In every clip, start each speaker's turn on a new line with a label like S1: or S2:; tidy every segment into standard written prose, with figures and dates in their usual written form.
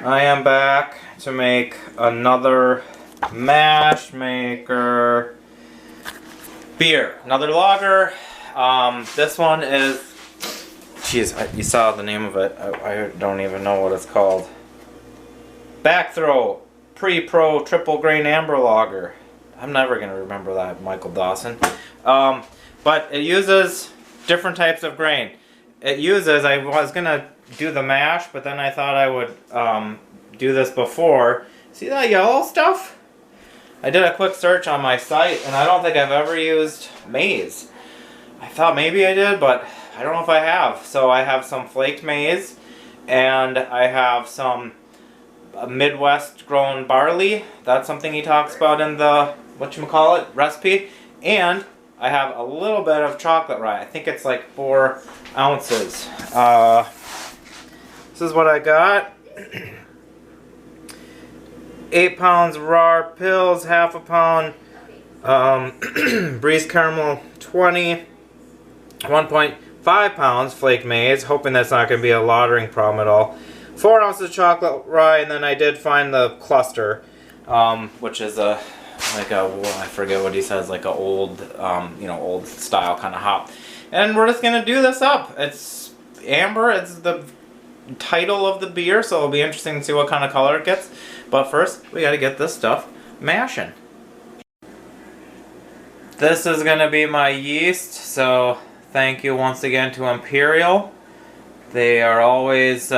S1: I am back to make another Mashmaker beer. Another lager. This one is, jeez, you saw the name of it. I don't even know what it's called. Backthrow Pre-Pro Triple Grain Amber Lager. I'm never going to remember that, Michael Dawson. But it uses different types of grain. It uses, I was going to do the mash, but then I thought I would do this before. See that yellow stuff? I did a quick search on my site, and I don't think I've ever used maize. I thought maybe I did, but I don't know if I have. So I have some flaked maize, and I have some Midwest grown barley. That's something he talks about in the whatchamacallit recipe. And I have a little bit of chocolate rye. I think it's like 4 ounces. This is what I got. 8 pounds raw pills, half a pound Breeze caramel 20, 1.5 pounds flake maize, hoping that's not going to be a lautering problem at all. 4 ounces chocolate rye, and then I did find the cluster, which is I forget what he says, like a old, old style kind of hop. And we're just going to do this up. It's amber, it's the title of the beer, so it'll be interesting to see what kind of color it gets. But first, we got to get this stuff mashing. This is going to be my yeast, so thank you once again to Imperial. They are always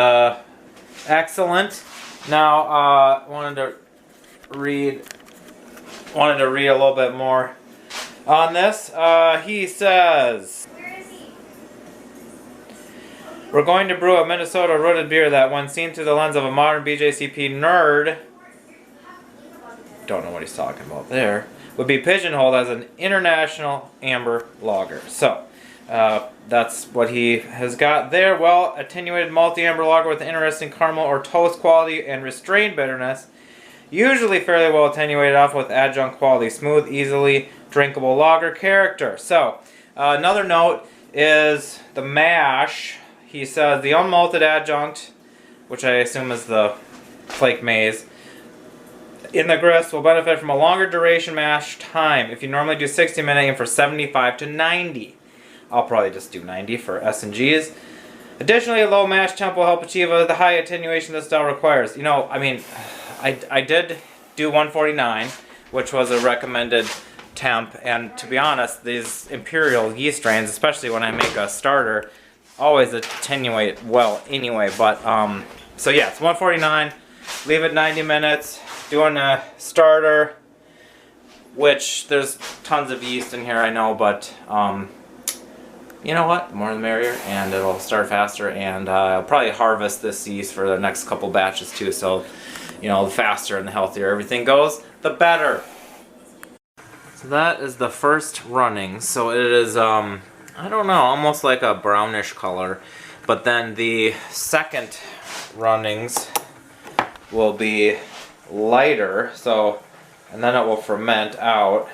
S1: excellent. Now, wanted to read a little bit more on this. He says, we're going to brew a Minnesota rooted beer that, when seen through the lens of a modern BJCP nerd, don't know what he's talking about there, would be pigeonholed as an international amber lager. So, that's what he has got there. Well, attenuated malty amber lager with interesting caramel or toast quality and restrained bitterness. Usually fairly well attenuated off with adjunct quality. Smooth, easily drinkable lager character. So, another note is the mash. He says the unmalted adjunct, which I assume is the flake maize, in the grist will benefit from a longer duration mash time. If you normally do 60-minute, aim for 75 to 90. I'll probably just do 90 for S&Gs. Additionally, a low mash temp will help achieve the high attenuation this style requires. You know, I mean, I did do 149, which was a recommended temp, and to be honest, these Imperial yeast strains, especially when I make a starter, always attenuate well anyway. But so yeah, it's 149. Leave it 90 minutes. Doing a starter, which there's tons of yeast in here, I know, but you know what? The more the merrier, and it'll start faster. And I'll probably harvest this yeast for the next couple batches too. So, you know, the faster and the healthier everything goes, the better. So that is the first running. So it is I don't know, almost like a brownish color. But then the second runnings will be lighter, so, and then it will ferment out.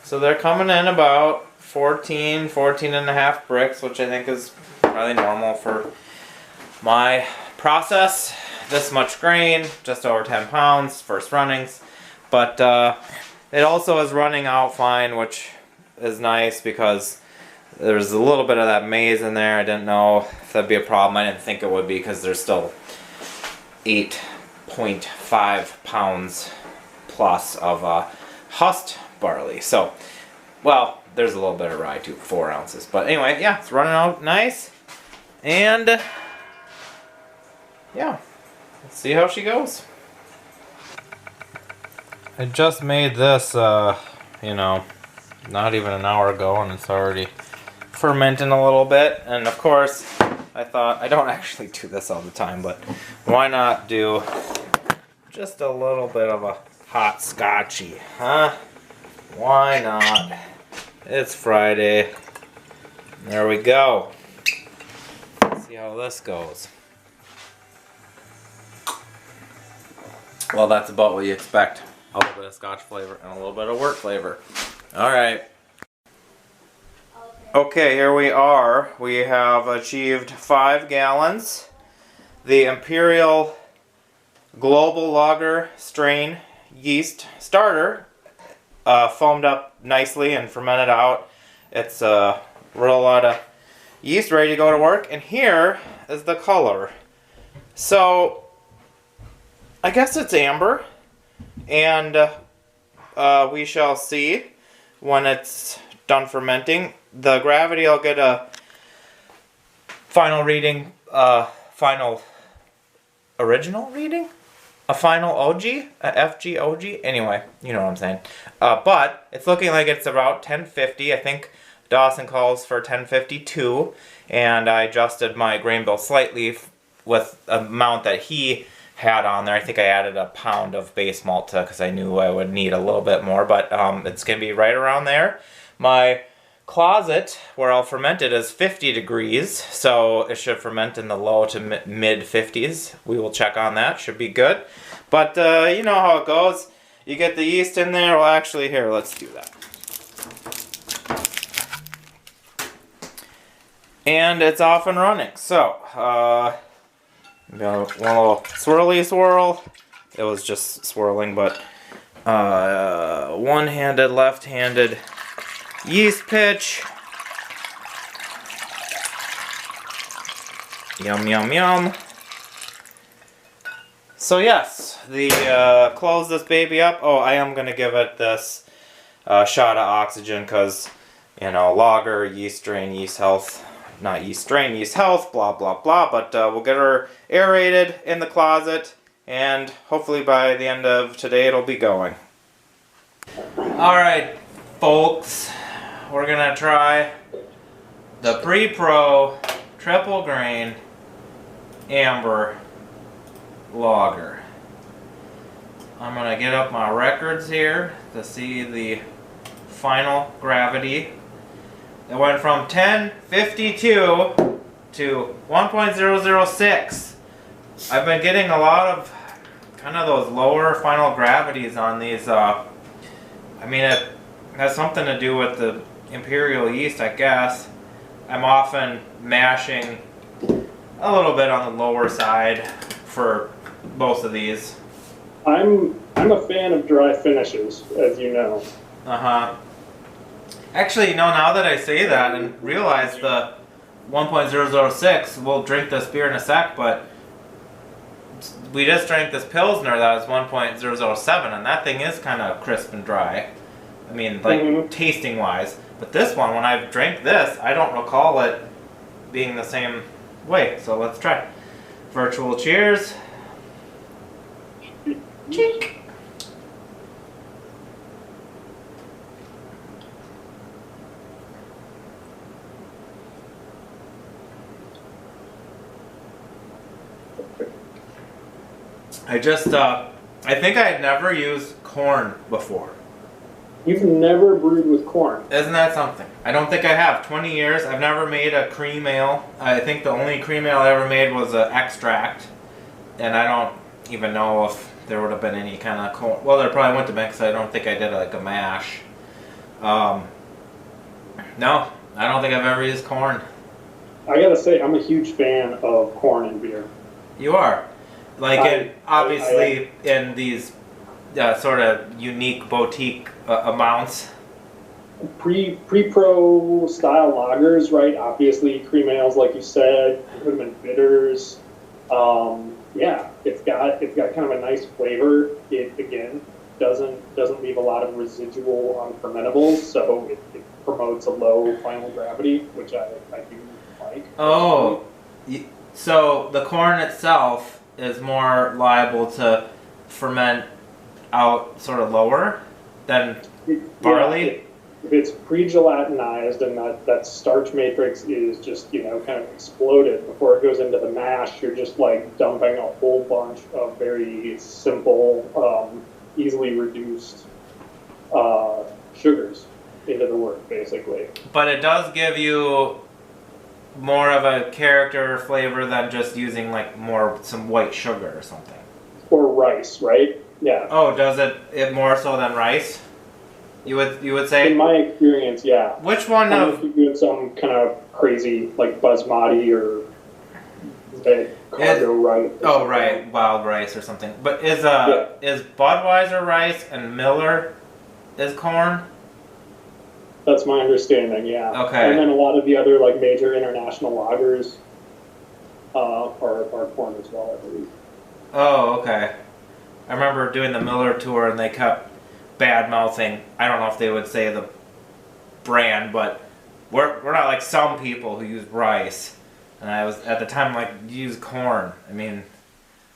S1: So they're coming in about 14 and a half bricks, which I think is probably normal for my process. This much grain, just over 10 pounds, first runnings. But it also is running out fine, which is nice because there's a little bit of that maize in there. I didn't know if that'd be a problem. I didn't think it would be because there's still 8.5 pounds plus of husked barley. So, well, there's a little bit of rye too, 4 ounces. But anyway, yeah, it's running out nice. And, yeah, let's see how she goes. I just made this, you know, not even an hour ago, and it's already fermenting a little bit. And of course, I thought, I don't actually do this all the time, but why not do just a little bit of a hot scotchy, huh? Why not? It's Friday. There we go. Let's see how this goes. Well, that's about what you expect. A little bit of scotch flavor and a little bit of wort flavor. Alright. Okay, here we are. We have achieved 5 gallons. The Imperial Global Lager strain yeast starter, foamed up nicely and fermented out. It's a real lot of yeast ready to go to work. And here is the color. So I guess it's amber, and we shall see when it's done fermenting. The gravity, I'll get a final reading, final original reading? A final OG? A FG OG? Anyway, you know what I'm saying. But it's looking like it's about 1050. I think Dawson calls for 1052, and I adjusted my grain bill slightly with the amount that he had on there. I think I added a pound of base malt because I knew I would need a little bit more, but it's going to be right around there. My closet where I'll ferment it is 50 degrees, so it should ferment in the low to mid 50s. We will check on that. Should be good. But you know how it goes. You get the yeast in there. Well, actually, here, let's do that. And it's off and running. So, one little swirly swirl. It was just swirling, but one-handed, left-handed yeast pitch. Yum, yum, yum. So yes, close this baby up. Oh, I am going to give it this shot of oxygen because, you know, lager, yeast strain, yeast health. Not yeast strain, yeast health, blah, blah, blah. But we'll get her aerated in the closet, and hopefully by the end of today it'll be going. Alright, folks. We're going to try the Pre-Pro Triple Grain Amber Lager. I'm going to get up my records here to see the final gravity. It went from 1052 to 1.006. I've been getting a lot of kind of those lower final gravities on these. I mean, it has something to do with the imperial yeast, I guess. I'm often mashing a little bit on the lower side for both of these.
S2: I'm a fan of dry finishes, as you know.
S1: Uh-huh. Actually, you know, now that I say that and realize the 1.006, we'll drink this beer in a sec, but we just drank this Pilsner that was 1.007, and that thing is kind of crisp and dry. I mean, like, tasting-wise. But this one, when I've drank this, I don't recall it being the same way. So let's try. Virtual cheers. Chink. I think I had never used corn before.
S2: You've never brewed with corn?
S1: Isn't that something? I don't think I have. 20 years, I've never made a cream ale. I think the only cream ale I ever made was an extract. And I don't even know if there would have been any kind of corn. Well, there probably wouldn't have been because I don't think I did like a mash. No, I don't think I've ever used corn.
S2: I gotta say, I'm a huge fan of corn in beer.
S1: You are? Like, obviously, in these sort of unique boutique amounts.
S2: Pre-pro style lagers, right? Obviously, cream ales, like you said, put them in bitters. Yeah, it's got kind of a nice flavor. It again doesn't leave a lot of residual unfermentables, so it promotes a low final gravity, which I do like.
S1: Oh, so the corn itself is more liable to ferment out sort of lower than barley?
S2: Yeah, if it's pre-gelatinized and that starch matrix is just, you know, kind of exploded before it goes into the mash, you're just like dumping a whole bunch of very simple, easily reduced sugars into the work, basically.
S1: But it does give you more of a character flavor than just using like some white sugar or something.
S2: Or rice, right? Yeah.
S1: Oh, does it more so than rice? You would say?
S2: In my experience, yeah.
S1: Which one of...
S2: If you do some kind of crazy, like basmati or said cargo rice.
S1: Oh, right, wild rice or something. But is Budweiser rice and Miller is corn?
S2: That's my understanding, yeah.
S1: Okay.
S2: And then a lot of the other like major international lagers are corn as well, I believe.
S1: Oh, okay. I remember doing the Miller tour and they kept bad mouthing. I don't know if they would say the brand, but we're not like some people who use rice. And I was at the time like, use corn. I mean,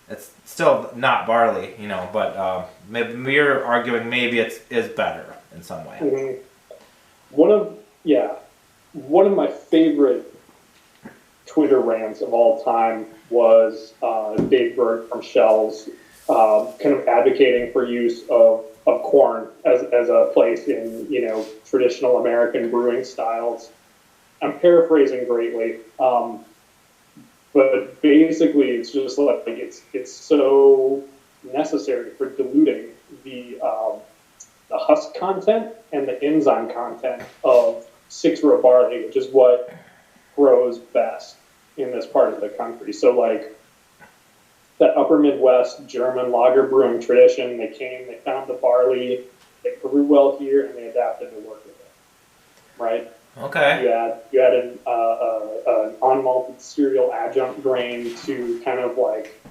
S1: it's still not barley, you know, but maybe you're arguing maybe it is better in some way.
S2: Mm-hmm. One of my favorite Twitter rants of all time was Dave Berg from Shell's kind of advocating for use of corn as a place in, you know, traditional American brewing styles. I'm paraphrasing greatly, but basically it's just like it's so necessary for diluting the husk content and the enzyme content of 6-row barley, which is what grows best in this part of the country. So like that upper Midwest German lager brewing tradition, they found the barley, they grew well here, and they adapted to work with it, right?
S1: Okay.
S2: You had an unmalted cereal adjunct grain to kind of like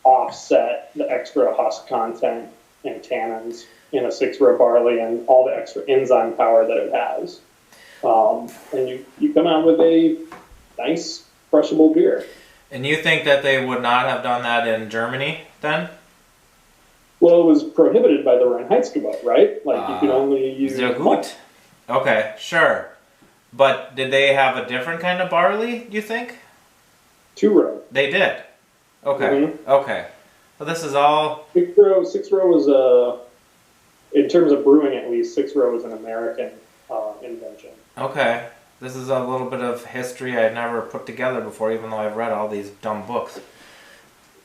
S2: offset the extra husk content and tannins in a 6-row barley and all the extra enzyme power that it has. And you come out with a nice, crushable beer.
S1: And you think that they would not have done that in Germany then?
S2: Well, it was prohibited by the Reinheitsgebot, right? Like you could only use malt.
S1: Okay, sure. But did they have a different kind of barley, you think?
S2: 2-row.
S1: They did? Okay,
S2: Mm-hmm.
S1: Okay. So this is all...
S2: 6-row was, in terms of brewing at least, 6-row was an American invention.
S1: Okay. This is a little bit of history I never put together before, even though I've read all these dumb books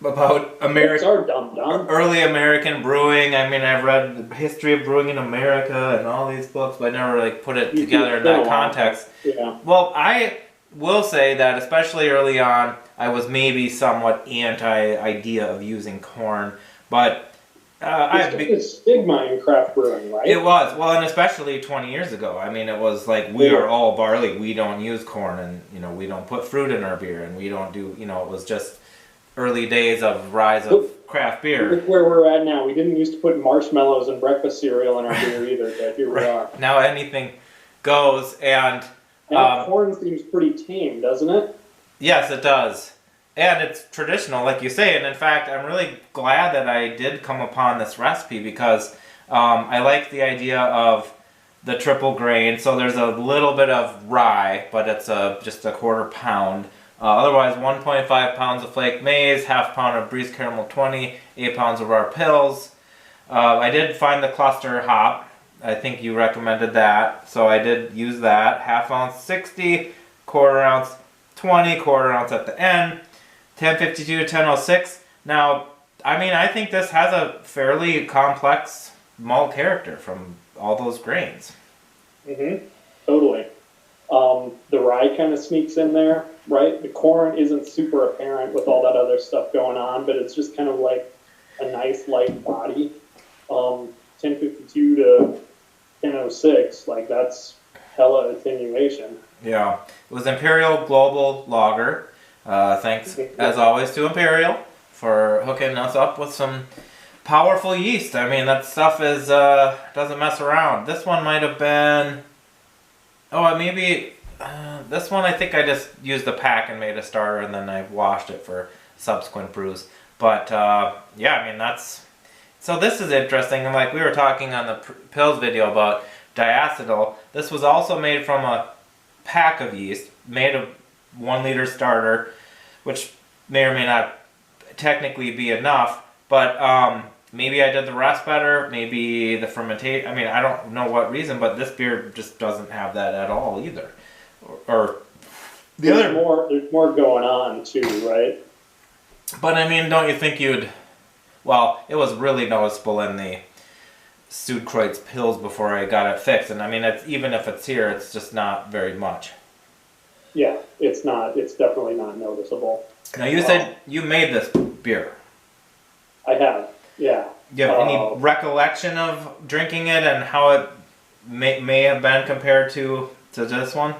S1: about early American brewing. I mean, I've read the history of brewing in America and all these books, but I never like put it together in that context.
S2: Yeah.
S1: Well, I will say that especially early on, I was maybe somewhat anti-idea of using corn, but
S2: it's a stigma in craft brewing, right?
S1: It was. Well, and especially 20 years ago. I mean, it was like, we are all barley. We don't use corn, and, you know, we don't put fruit in our beer, and we don't do, you know, it was just early days of rise of craft beer.
S2: Look where we're at now. We didn't used to put marshmallows and breakfast cereal in our beer either, but here we are.
S1: Now anything goes, and...
S2: Now corn seems pretty tame, doesn't it?
S1: Yes, it does. And it's traditional, like you say, and in fact, I'm really glad that I did come upon this recipe because I like the idea of the triple grain. So there's a little bit of rye, but it's just a 1/4 pound. Otherwise, 1.5 pounds of flake maize, 1/2 pound of Breeze Caramel 20, 8 pounds of our pills. I did find the cluster hop. I think you recommended that, so I did use that. 1/2 ounce 60, 1/4 ounce 20, 1/4 ounce at the end. 1052 to 1006. Now, I mean, I think this has a fairly complex malt character from all those grains.
S2: Mm-hmm. Totally. The rye kind of sneaks in there, right? The corn isn't super apparent with all that other stuff going on, but it's just kind of like a nice light body. 1052 to 1006, like that's hella attenuation.
S1: Yeah. It was Imperial Global Lager. Thanks, as always, to Imperial for hooking us up with some powerful yeast. I mean, that stuff is doesn't mess around. This one might have been... maybe... this one, I think I just used the pack and made a starter, and then I washed it for subsequent brews. But, yeah, I mean, that's... So this is interesting. And like we were talking on the pills video about diacetyl, this was also made from a pack of yeast, made a 1 liter starter, which may or may not technically be enough, but maybe I did the rest better, maybe the fermentation, I mean, I don't know what reason, but this beer just doesn't have that at all either.
S2: There's more going on too, right?
S1: But I mean, don't you think you'd, well, it was really noticeable in the Sudkreuz pills before I got it fixed, and I mean, even if it's here, it's just not very much.
S2: Yeah, it's not. It's definitely not noticeable.
S1: Now you said you made this beer.
S2: I have, yeah.
S1: Do you have any recollection of drinking it and how it may have been compared to this one?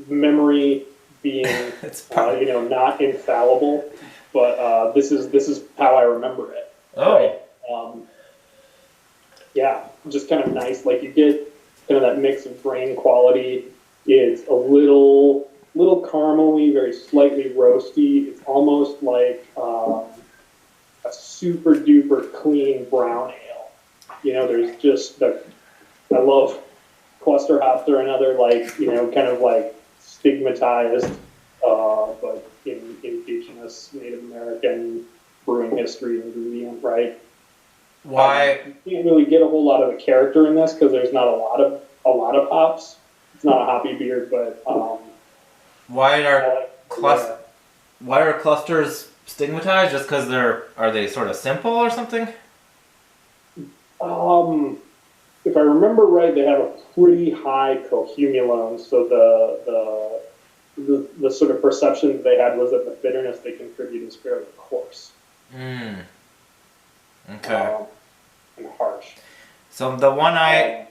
S2: Memory being
S1: It's probably,
S2: not infallible, but this is how I remember it.
S1: oh,
S2: Right? Yeah, just kind of nice. Like you get kind of that mix of grain quality. It's a little caramely, very slightly roasty. It's almost like a super duper clean brown ale. There's just I love cluster hops are another kind of like stigmatized, but indigenous Native American brewing history ingredient, right?
S1: why?
S2: You can't really get a whole lot of the character in this because there's not a lot of hops. It's not a hoppy beer, but
S1: Why are clusters stigmatized? Just because are they sort of simple or something?
S2: If I remember right, they have a pretty high cohumulone, so the sort of perception that they had was that the bitterness they contribute is fairly coarse.
S1: Okay.
S2: And harsh.
S1: So the one I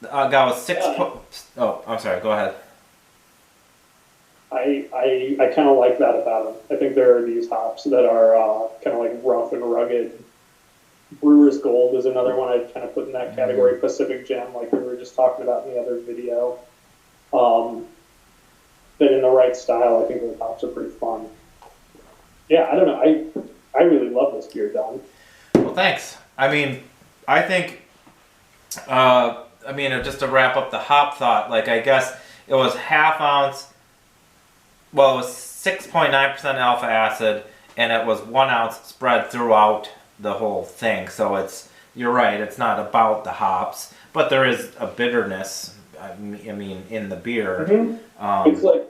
S1: got was 6. Oh, I'm sorry. Go ahead.
S2: I kind of like that about them. I think there are these hops that are kind of like rough and rugged. Brewer's Gold is another one I'd kind of put in that category. Pacific Gem, like we were just talking about in the other video. But in the right style, I think those hops are pretty fun. Yeah, I don't know. I really love this beer, Don.
S1: Well, thanks. I mean, I think, just to wrap up the hop thought, like I guess it was half ounce, well, it was 6.9% alpha acid, and it was 1 ounce spread throughout the whole thing. So you're right, it's not about the hops, but there is a bitterness, in the beer.
S2: Mm-hmm. It's like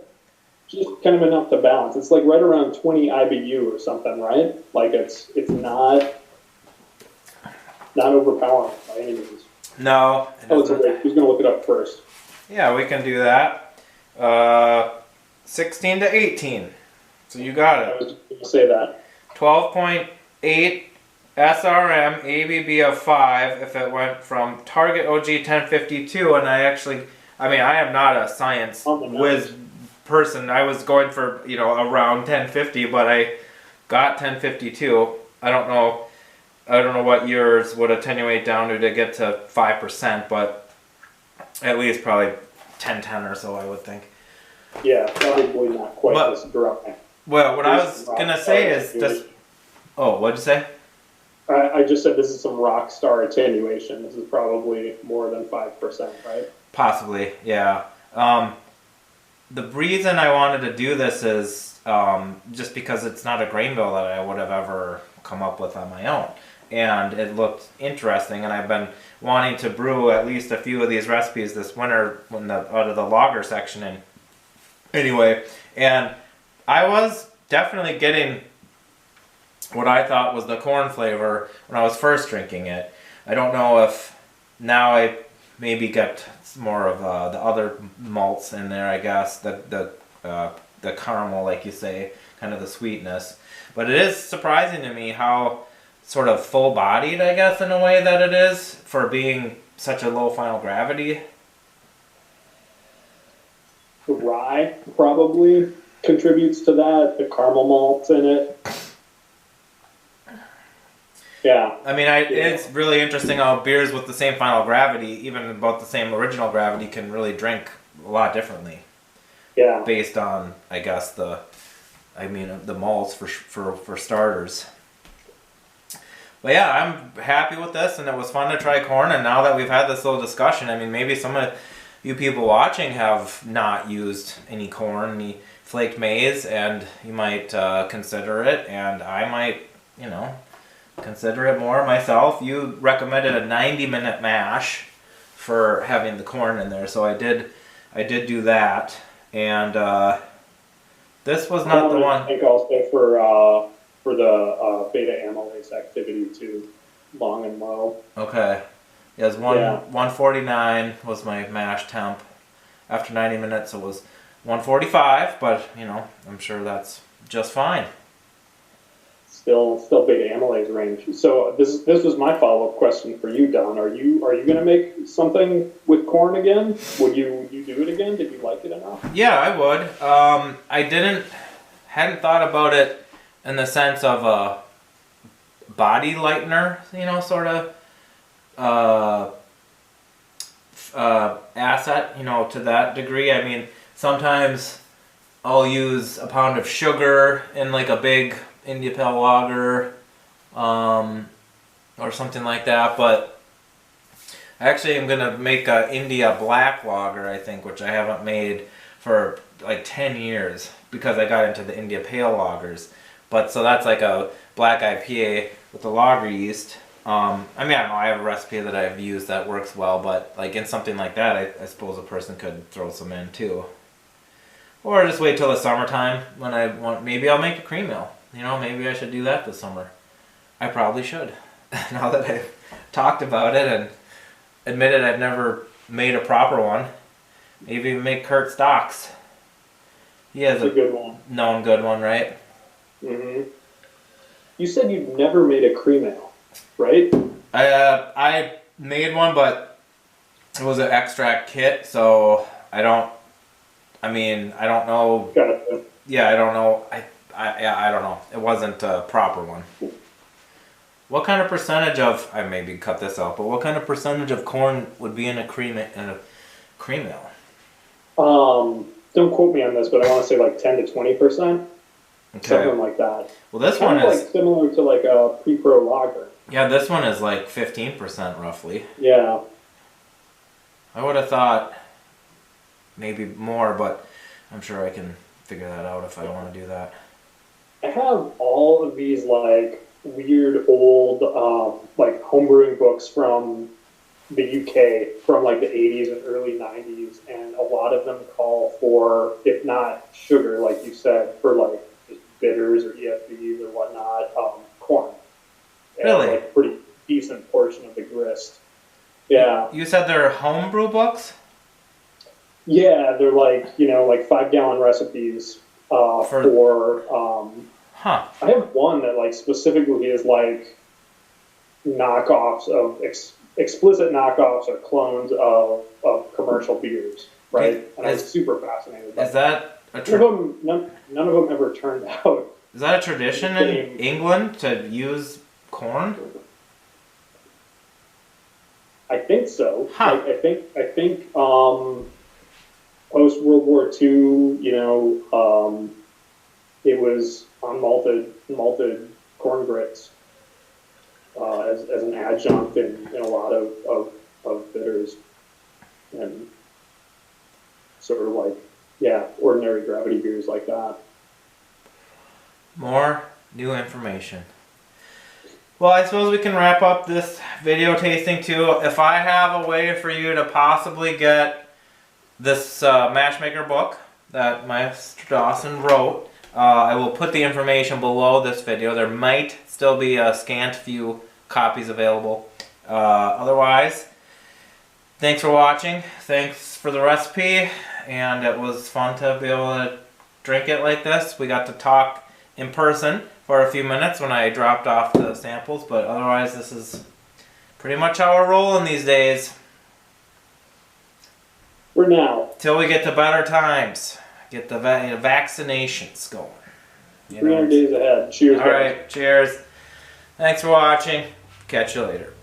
S2: just kind of enough to balance. It's like right around 20 IBU or something, right? Like it's not overpowering by any means.
S1: No.
S2: It's okay. Who's going to look it up first?
S1: Yeah, we can do that. 16 to 18. So you got it.
S2: I was going to say that.
S1: 12.8 SRM, ABV of 5 if it went from Target OG 1052, and I am not a science whiz person. I was going for, around 1050, but I got 1052. I don't know what yours would attenuate down to get to 5%, but at least probably 1010 or so, I would think.
S2: Yeah, probably not quite this dry.
S1: Well, what I was going to say is this... Oh, what'd you say?
S2: I just said this is some rock star attenuation. This is probably more than 5%, right?
S1: Possibly, yeah. The reason I wanted to do this is just because it's not a grain bill that I would have ever come up with on my own. And it looked interesting, and I've been wanting to brew at least a few of these recipes this winter out of the lager section. And anyway, and I was definitely getting what I thought was the corn flavor when I was first drinking it. I don't know if now I maybe get more of the other malts in there, I guess, the caramel, like you say, kind of the sweetness. But it is surprising to me how sort of full-bodied, I guess, in a way that it is for being such a low final gravity.
S2: The rye probably contributes to that, the caramel malts in it. Yeah.
S1: It's really interesting how beers with the same final gravity, even about the same original gravity, can really drink a lot differently.
S2: Yeah.
S1: Based on, I guess, the malts for starters. But yeah, I'm happy with this, and it was fun to try corn. And now that we've had this little discussion, maybe some of you people watching have not used any corn, any flaked maize, and you might consider it, and I might, consider it more myself. You recommended a 90-minute mash for having the corn in there, so I did do that, and this was not the one.
S2: I think also for the beta amylase activity too, long and low.
S1: Okay, It was 149 was my mash temp. After 90 minutes, it was 145, but you know, I'm sure that's just fine.
S2: Still big amylase range. So this was my follow-up question for you, Don. Are you going to make something with corn again? Would you do it again? Did you like it enough?
S1: Yeah, I would. I hadn't thought about it in the sense of a body lightener, you know, sort of asset, you know, to that degree. I mean, sometimes I'll use a pound of sugar in like a big India Pale lager, or something like that, but actually I'm gonna make a India Black lager, I think, which I haven't made for like 10 years because I got into the India Pale lagers. But so that's like a black IPA with the lager yeast. I mean, I don't know, I have a recipe that I've used that works well, but like in something like that, I suppose a person could throw some in too. Or just wait till the summertime when I want, maybe I'll make a cream ale. You know, maybe I should do that this summer. I probably should. Now that I've talked about it and admitted I've never made a proper one. Maybe make Kurt Stocks. He has
S2: a good one.
S1: Known good one, right?
S2: Mm-hmm. You said you've never made a cream ale, right?
S1: I made one, but it was an extract kit, so I don't know.
S2: Gotcha.
S1: Yeah, I don't know. I don't know. It wasn't a proper one. What kind of percentage of, I maybe cut this out, but what kind of percentage of corn would be in a cream ale?
S2: Don't quote me on this, but I want to say like 10 to 20%. Okay. Something like that.
S1: Well, this one is
S2: like similar to like a pre-pro lager.
S1: Yeah, this one is like 15% roughly.
S2: Yeah.
S1: I would have thought maybe more, but I'm sure I can figure that out if I want to do that.
S2: I have all of these like weird old like homebrewing books from the UK from like the 80s and early 90s, and a lot of them call for, if not sugar, like you said, for like just bitters or ESBs or whatnot, corn.
S1: Really?
S2: Like a pretty decent portion of the grist. Yeah.
S1: You said they're homebrew books?
S2: Yeah, they're like, you know, like 5-gallon recipes for
S1: Huh.
S2: I have one that like specifically is like knockoffs of explicit knockoffs or clones of commercial beers, right? And I was super fascinated by
S1: that.
S2: None of them ever turned out.
S1: Is that a tradition in England to use corn?
S2: I think so.
S1: Huh.
S2: I think post World War II, you know, it was on malted corn grits as an adjunct in a lot of bitters, and sort of like, yeah, ordinary gravity beers like that.
S1: More new information. Well, I suppose we can wrap up this video tasting too. If I have a way for you to possibly get this Mashmaker book that Master Dawson wrote, I will put the information below this video. There might still be a scant few copies available. Otherwise, thanks for watching. Thanks for the recipe, and it was fun to be able to drink it like this. We got to talk in person for a few minutes when I dropped off the samples, but otherwise this is pretty much how we're rolling these days.
S2: For now.
S1: Till we get to better times. Get the vaccinations going.
S2: 300 days ahead. Cheers.
S1: All right, cheers. Thanks for watching. Catch you later.